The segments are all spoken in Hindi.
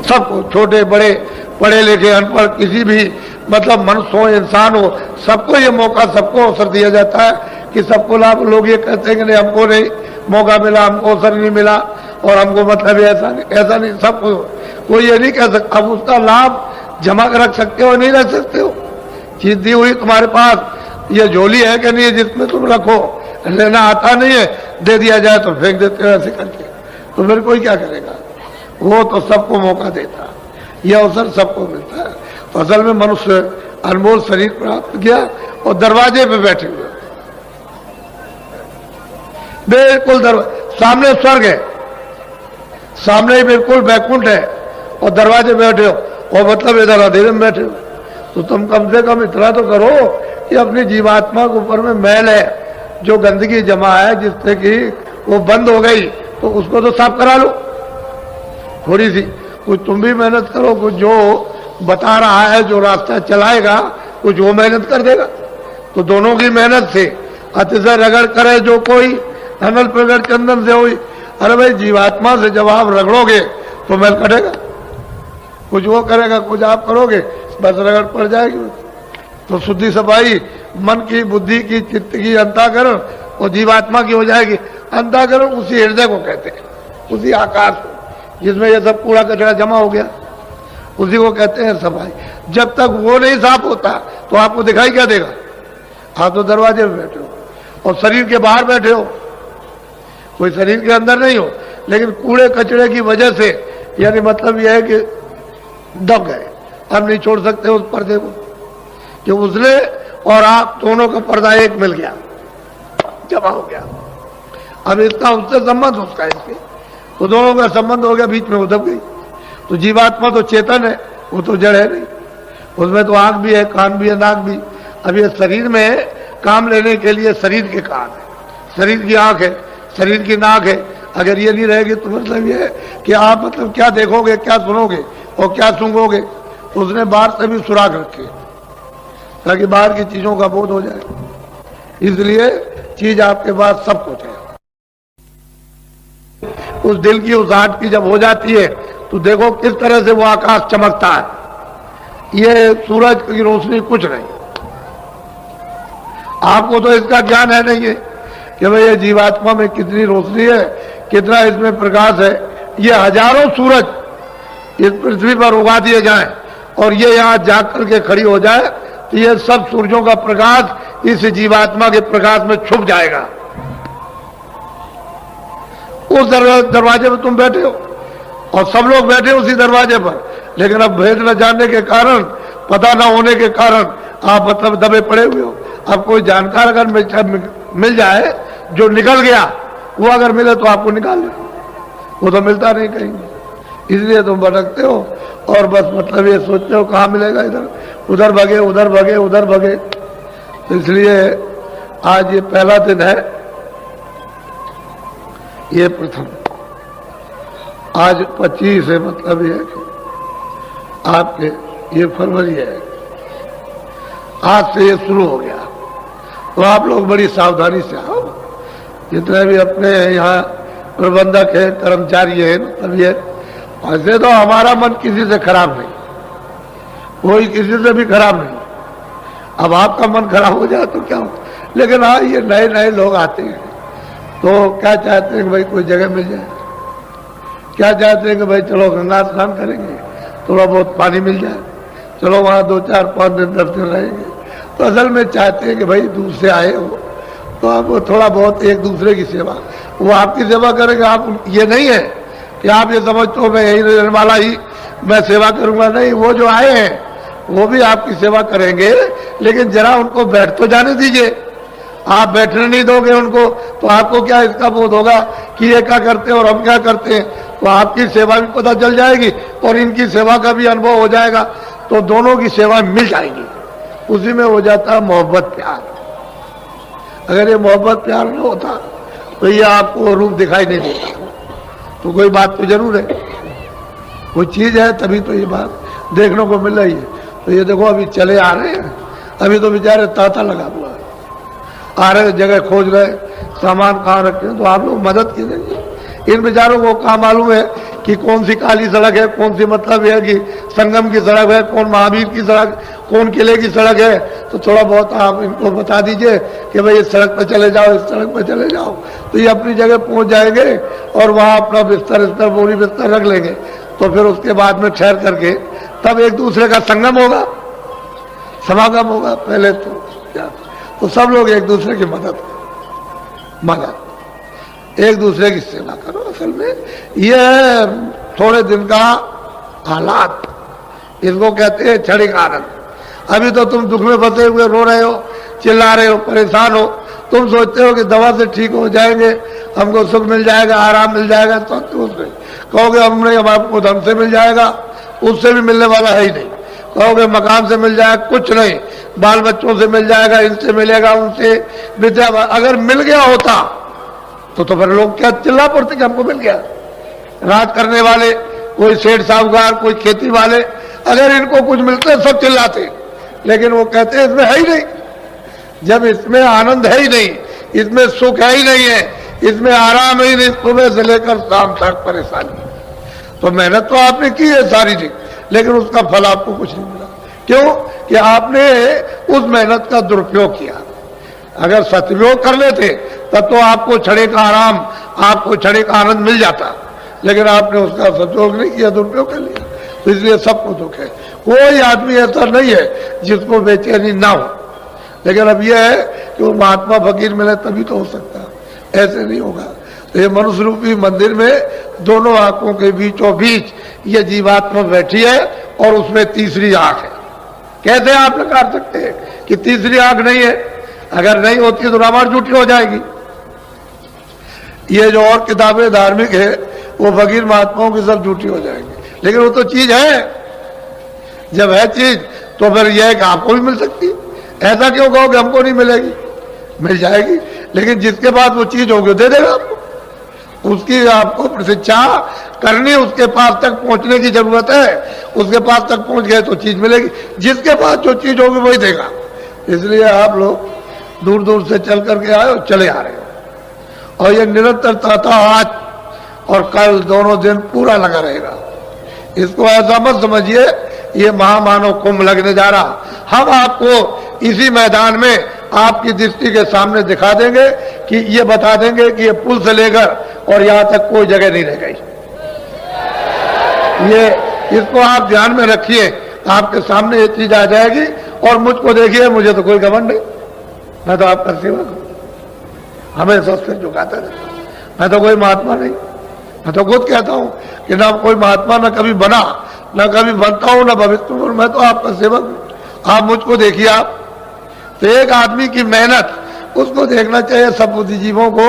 सबको, छोटे बड़े, पढ़े लिखे अनपढ़, किसी भी मतलब मनुष्य हो, इंसान हो, सबको ये मौका, सबको अवसर दिया जाता है कि सबको लाभ। लोग ये कहते हैं कि नहीं हमको नहीं मौका मिला, हमको अवसर नहीं मिला और हमको मतलब ऐसा नहीं, सबको। कोई ये नहीं कह सकता। अब उसका लाभ जमा कर रख सकते हो, नहीं रख सकते हो। चीज दी हुई तुम्हारे पास, ये झोली है कि नहीं जिसमें तुम रखो, लेना आता नहीं है, दे दिया जाए तो फेंक देते हो ऐसे करके, तो फिर कोई क्या करेगा। वो तो सबको मौका देता, यह अवसर सबको मिलता है। तो असल में मनुष्य अनमोल शरीर प्राप्त किया और दरवाजे पे बैठे हुए, बिल्कुल सामने स्वर्ग है, सामने ही बिल्कुल बैकुंठ है और दरवाजे बैठे हो, और मतलब इधर अंधेरे में बैठे हो। तो तुम कम से कम इतना तो करो कि अपनी जीवात्मा के ऊपर में मैल है, जो गंदगी जमा है, जिससे कि वो बंद हो गई, तो उसको तो साफ करा लो थोड़ी सी। कुछ तुम भी मेहनत करो, कुछ जो बता रहा है, जो रास्ता चलाएगा, कुछ वो मेहनत कर देगा। तो दोनों की मेहनत से अतिशय रगड़ करे जो कोई, अनल प्रगट चंदन से हुई। अरे भाई, जीवात्मा से जब आप रगड़ोगे तो मैल कटेगा, कुछ वो करेगा, कुछ आप करोगे, बस रगड़ पड़ जाएगी। तो शुद्धि सफाई मन की, बुद्धि की, चित्त की, अंतःकरण और जीवात्मा की हो जाएगी। अंतःकरण उसी हृदय को कहते हैं, उसी आकाश को जिसमें ये सब कूड़ा कचरा जमा हो गया, उसी को कहते हैं सफाई। जब तक वो नहीं साफ होता तो आपको दिखाई क्या देगा। आप तो दरवाजे में बैठे हो और शरीर के बाहर बैठे हो, कोई शरीर के अंदर नहीं हो, लेकिन कूड़े कचरे की वजह से, यानी मतलब यह है कि दब गए, अब नहीं छोड़ सकते उस पर्दे को, कि उसने और आप दोनों का पर्दा एक मिल गया, जमा हो गया। अब इसका उससे संबंध, उसका इसके, तो दोनों का संबंध हो गया, बीच में वो दब गई। तो जीवात्मा तो चेतन है, वो तो जड़ है नहीं, उसमें तो आंख भी है, कान भी है, नाक भी। अब ये शरीर में काम लेने के लिए शरीर के कान है, शरीर की आंख है, शरीर की नाक है। अगर ये नहीं रहेगी तो मतलब ये है कि आप मतलब क्या देखोगे, क्या सुनोगे और क्या सूंघोगे। तो उसने बाहर से भी सुराग रखे ताकि बाहर की चीजों का बोध हो जाए, इसलिए चीज आपके पास सब कुछ है। उस दिल की उस आंट की जब हो जाती है तो देखो किस तरह से वो आकाश चमकता है। ये सूरज की रोशनी कुछ नहीं, आपको तो इसका ज्ञान है नहीं है कि भाई ये जीवात्मा में कितनी रोशनी है, कितना इसमें प्रकाश है। ये हजारों सूरज इस पृथ्वी पर उगा दिए जाएं और ये यहाँ जाग करके खड़ी हो जाए तो ये सब सूर्यों का प्रकाश इस जीवात्मा के प्रकाश में छुप जाएगा। उस दरवाजे पर तुम बैठे हो और सब लोग बैठे उसी दरवाजे पर, लेकिन अब भेद न जानने के कारण, पता न होने के कारण आप मतलब दबे पड़े हुए हो। अब कोई जानकार अगर मिल जाए जो निकल गया, वो अगर मिले तो आपको निकाल ले, वो तो मिलता नहीं कहीं, इसलिए तुम भटकते हो और बस मतलब ये सोचते हो कहाँ मिलेगा, इधर उधर भगे, उधर भगे, उधर भगे। तो इसलिए आज ये पहला दिन है, ये प्रथम, आज 25 है, मतलब ये कि आपके ये फरवरी है, आज से ये शुरू हो गया। तो आप लोग बड़ी सावधानी से आओ, जितने भी अपने यहाँ प्रबंधक है, कर्मचारी है, मतलब ये ऐसे तो हमारा मन किसी से खराब नहीं, कोई किसी से भी खराब नहीं। अब आपका मन खराब हो जाए तो क्या हो, लेकिन हाँ ये नए नए लोग आते हैं तो क्या चाहते हैं कि भाई कोई जगह मिल जाए, क्या चाहते हैं कि भाई चलो गंगा स्नान करेंगे, थोड़ा बहुत पानी मिल जाए, चलो वहाँ 2, 4, 5 दिन 10 दिन रहेंगे। तो असल में चाहते हैं कि भाई दूर से आए हो तो आप थोड़ा बहुत एक दूसरे की सेवा, वो आपकी सेवा करेंगे। आप ये नहीं है कि आप ये समझते हो मैं यही रहने वाला ही मैं सेवा करूंगा, नहीं, वो जो आए हैं वो भी आपकी सेवा करेंगे, लेकिन जरा उनको बैठ तो जाने दीजिए। आप बैठने नहीं दोगे उनको तो आपको क्या इसका बोध होगा कि ये क्या करते हैं और हम क्या करते हैं। तो आपकी सेवा भी पता चल जाएगी और इनकी सेवा का भी अनुभव हो जाएगा, तो दोनों की सेवा मिल जाएगी। उसी में हो जाता है मोहब्बत प्यार। अगर ये मोहब्बत प्यार न होता तो ये आपको रूप दिखाई नहीं देता। तो कोई बात तो जरूर है, कोई चीज है तभी तो ये बात देखने को मिल रही है। तो ये देखो अभी चले आ रहे हैं, अभी तो बेचारे तांता लगा हुआ है, आ रहे जगह खोज रहे, सामान कहाँ रखे, तो आप लोग मदद कीजिए। इन बेचारों को कहाँ मालूम है कि कौन सी काली सड़क है, कौन सी मतलब है कि संगम की सड़क है, कौन महावीर की सड़क, कौन किले की सड़क है। तो थोड़ा बहुत आप इनको बता दीजिए कि भाई इस सड़क पर चले जाओ, इस सड़क पर चले जाओ, तो ये अपनी जगह पहुंच जाएंगे और वहाँ अपना बिस्तर बोरी बिस्तर रख लेंगे। तो फिर उसके बाद में ठहर करके तब एक दूसरे का संगम होगा, समागम होगा। पहले तो सब लोग एक दूसरे की मदद एक दूसरे की सेवा करो। असल में यह थोड़े दिन का हालात, इसको कहते हैं क्षणिक आनंद। अभी तो तुम दुख में फंसे हुए रो रहे हो, चिल्ला रहे हो, परेशान हो, तुम सोचते हो कि दवा से ठीक हो जाएंगे, हमको सुख मिल जाएगा, आराम मिल जाएगा। तो कहोगे हमने हमको धन से मिल जाएगा, उससे भी मिलने वाला है ही नहीं। कहोगे मकान से मिल जाएगा, कुछ नहीं, बाल बच्चों से मिल जाएगा, इनसे मिलेगा, उनसे विद्या। अगर मिल गया होता तो फिर लोग क्या चिल्ला पड़ते कि हमको मिल गया। राज करने वाले, कोई सेठ साहूकार, कोई खेती वाले, अगर इनको कुछ मिलते सब चिल्लाते, लेकिन वो कहते इसमें है ही नहीं। जब इसमें आनंद है ही नहीं, इसमें सुख है ही नहीं है, इसमें आराम ही नहीं, सुबह से लेकर शाम तक परेशानी। तो मेहनत तो आपने की है शारीरिक, लेकिन उसका फल आपको कुछ नहीं मिला। क्यों? कि आपने उस मेहनत का दुरुपयोग किया। अगर सदुपयोग कर लेते तब तो आपको क्षणिक आराम, आपको क्षणिक आनंद मिल जाता, लेकिन आपने उसका सदुपयोग नहीं किया, दुरुपयोग कर लिया। तो इसलिए सबको दुख है। कोई आदमी ऐसा नहीं है जिसको बेचैनी ना हो, लेकिन अब यह है कि वो महात्मा फकीर मिले तभी तो हो सकता है, ऐसे नहीं होगा। तो ये मनुष्य रूपी मंदिर में दोनों आंखों के बीचों बीच ये जीवात्मा बैठी है और उसमें तीसरी आंख है। कैसे आप नकार सकते हैं कि तीसरी आंख नहीं है? अगर नहीं होती तो रामायण झूठी हो जाएगी। ये जो और किताबें धार्मिक है वो फकीर महात्माओं की सब झूठी हो जाएंगी, लेकिन वो तो चीज है। जब है चीज तो फिर यह है कि आपको भी मिल सकती है। ऐसा क्यों कहोगे हमको नहीं मिलेगी? मिल जाएगी, लेकिन जिसके पास वो चीज होगी दे देगा आपको। उसकी आपको प्रतीक्षा करनी, उसके पास तक पहुंचने की जरूरत है। उसके पास तक पहुंच गए तो चीज मिलेगी। जिसके पास जो चीज होगी वही देगा। इसलिए आप लोग दूर दूर से चल करके आए और चले आ रहे हो, और ये निरंतरता था आज और कल दोनों दिन पूरा लगा रहेगा। इसको ऐसा मत समझिए ये महामानव कुंभ लगने जा रहा। हम आपको इसी मैदान में आपकी दृष्टि के सामने दिखा देंगे कि ये बता देंगे कि ये पुल से लेकर और यहां तक कोई जगह नहीं रह गई। ये इसको आप ध्यान में रखिए, आपके सामने ये चीज आ जाएगी। और मुझको देखिए, मुझे तो कोई घमंड नहीं, मैं तो आपका सेवक हूं, हमेशा सिर झुकाता रहता हूं। मैं तो कोई महात्मा नहीं, मैं तो खुद कहता हूं कि ना कोई महात्मा न कभी बना, न कभी बनता हूं, न भविष्य में। मैं तो आपका सेवक हूं, आप मुझको देखिए। आप तो एक आदमी की मेहनत, उसको देखना चाहिए सब बुद्धिजीवों को,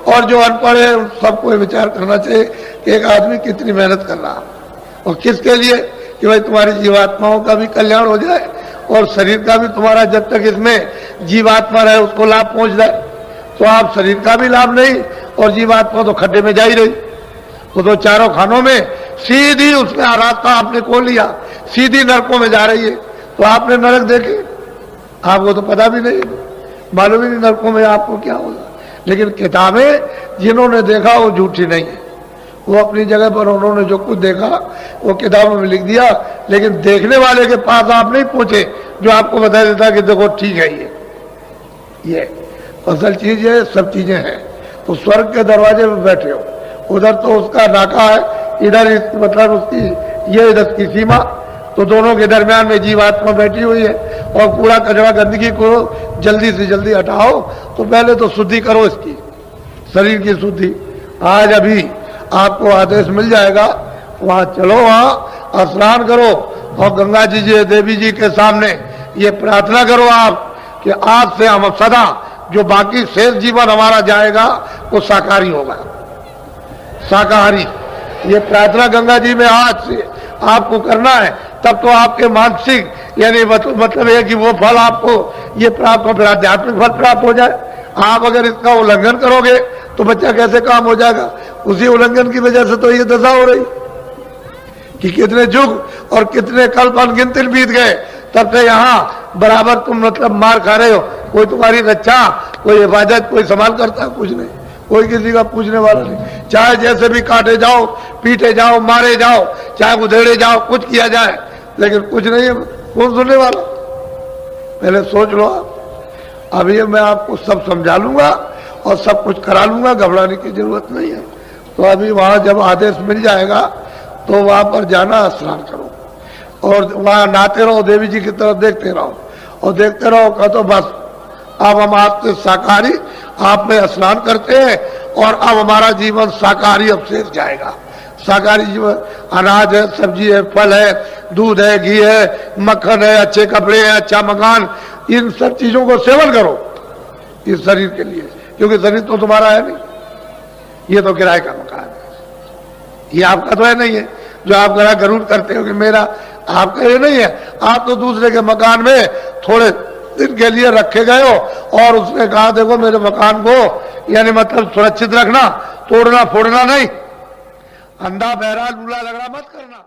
और जो अनपढ़ है सबको विचार करना चाहिए कि एक आदमी कितनी मेहनत कर रहा है और किसके लिए, कि भाई तुम्हारी जीवात्माओं का भी कल्याण हो जाए और शरीर का भी तुम्हारा, जब तक इसमें जीवात्मा रहे उसको लाभ पहुंच जाए। तो आप शरीर का भी लाभ नहीं और जीवात्मा तो खड्डे में जा ही रही। वो तो चारों खानों में सीधी उसमें रास्ता आपने खोल लिया, सीधी नरकों में जा रही है। तो आपने नरक देखे? आपको तो पता भी नहीं, मालूम ही नहीं नरकों में आपको क्या होगा। लेकिन किताबें जिन्होंने देखा वो झूठी नहीं है। वो अपनी जगह पर उन्होंने जो कुछ देखा वो किताबों में लिख दिया, लेकिन देखने वाले के पास आप नहीं पहुंचे जो आपको बता देता कि देखो ठीक है ये असल चीज है, सब चीजें हैं। तो स्वर्ग के दरवाजे में बैठे हो, उधर तो उसका नाका है, इधर मतलब उसकी ये इधर की सीमा, तो दोनों के दरमियान में जीवात्मा बैठी हुई है। और कूड़ा कचरा गंदगी को जल्दी से जल्दी हटाओ। तो पहले तो शुद्धि करो इसकी, शरीर की शुद्धि। आज अभी आपको आदेश मिल जाएगा, वहां चलो, वहां स्नान करो और गंगा जी देवी जी के सामने ये प्रार्थना करो आप कि आज से हम सदा जो बाकी शेष जीवन हमारा जाएगा वो शाकाहारी होगा, शाकाहारी। ये प्रार्थना गंगा जी में आज से आपको करना है, तब तो आपके मानसिक यानी मतलब है कि वो फल आपको ये प्राप्त हो, फिर आध्यात्मिक फल प्राप्त हो जाए। आप अगर इसका उल्लंघन करोगे तो बच्चा कैसे काम हो जाएगा? उसी उल्लंघन की वजह से तो ये दशा हो रही कि कितने युग और कितने कल्प अनगिनत बीत गए, तब से यहाँ बराबर तुम मतलब मार खा रहे हो। कोई तुम्हारी रक्षा, कोई हिफाजत, कोई संभाल करता, कुछ नहीं, कोई किसी का पूछने वाला नहीं। चाहे जैसे भी काटे जाओ, पीटे जाओ, मारे जाओ, चाहे उधेड़े जाओ, कुछ किया जाए, लेकिन कुछ नहीं है, कौन सुनने वाला? पहले सोच लो आप। अभी मैं आपको सब समझा लूंगा और सब कुछ करा लूंगा, घबराने की जरूरत नहीं है। तो अभी वहां जब आदेश मिल जाएगा तो वहां पर जाना, स्नान करो और वहां नहाते रहो, देवी जी की तरफ देखते रहो और देखते रहो। कहा तो बस अब हम आपके शाकाहारी, आप में स्नान करते हैं और अब हमारा जीवन शाकाहारी अब शेष जाएगा। शाकाहारी जीवन, अनाज है, सब्जी है, फल है, दूध है, घी है, मक्खन है, अच्छे कपड़े हैं, अच्छा मकान, इन सब चीजों को सेवन करो इस शरीर के लिए, क्योंकि शरीर तो तुम्हारा है नहीं, ये तो किराए का मकान है, ये आपका तो है नहीं है। जो आप गरुड़ करते हो कि मेरा, आपका ये नहीं है। आप तो दूसरे के मकान में थोड़े दिन के लिए रखे गए हो और उसने कहा देखो मेरे मकान को यानी मतलब सुरक्षित रखना, तोड़ना फोड़ना नहीं, अंधा बहरा लूला लगड़ा मत करना।